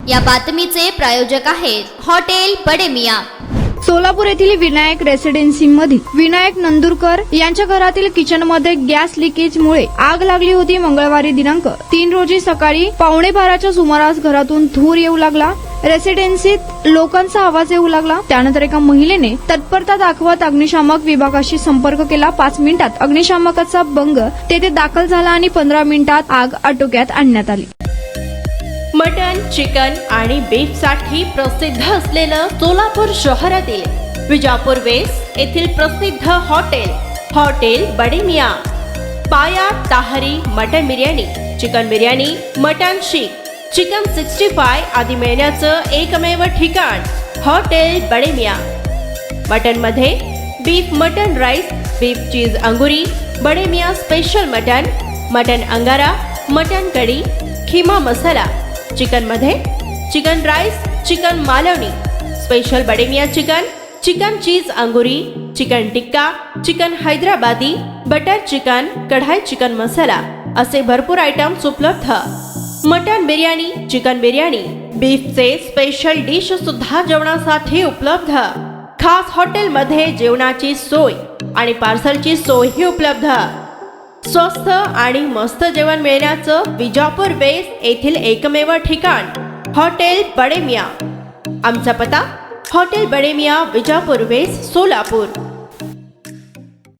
या बातमीचे प्रायोजक आहेत हॉटेल बडे मियां। सोलापूर येथील विनायक रेसिडेन्सी मधील विनायक नंदुरकर यांच्या घरातील किचन मध्ये गॅस लिकेज मुळे आग लागली होती। मंगळवारी दिनांक 3 रोजी सकाळी 11:15च्या सुमारास घरातून धूर येऊ लागला। रेसिडेन्सीत लोकांचा आवाज येऊ लागला। त्यानंतर एका महिलेने तत्परता दाखवत अग्निशामक विभागाशी संपर्क केला। 5 मिनिटात अग्निशामकाचा बंग तेथे दाखल झाला आणि 15 मिनिटात आग आटोक्यात आणण्यात आली। मटन, चिकन आणि बीफ साठी प्रसिद्ध असलेलं सोलापूर शहरातील विजापूर वेस्ट येथील प्रसिद्ध hotel Bade Miyan. Paya tahari mutton biryani, chicken biryani, mutton seekh, chicken 65 आदी मिळण्याचं एकमेव ठिकाण हॉटेल बडे मियां। मटन मध्ये beef mutton rice, beef cheese angoori, Bade Miyan special mutton, mutton angara, mutton kadhi, kheema masala. Chicken मध्ये chicken rice, chicken Malvani, special Bade Miyan chicken, chicken cheese angoori, chicken tikka, chicken Hyderabadi, butter chicken, kadai chicken masala असे भरपूर आयटम्स उपलब्ध। मटन बिर्याणी, चिकन बिर्याणी, बीफचे स्पेशल डिश सुद्धा जेवणासाठी उपलब्ध। खास हॉटेलमध्ये जेवणाची सोय आणि पार्सलची सोयही उपलब्ध। स्वस्त आणि मस्त जेवण मिळण्याचं विजापूर वेस्ट येथील एकमेव ठिकाण हॉटेल बडे मियां। आमचा पत्ता हॉटेल बडे मियां, विजापूर वेस्ट, सोलापूर।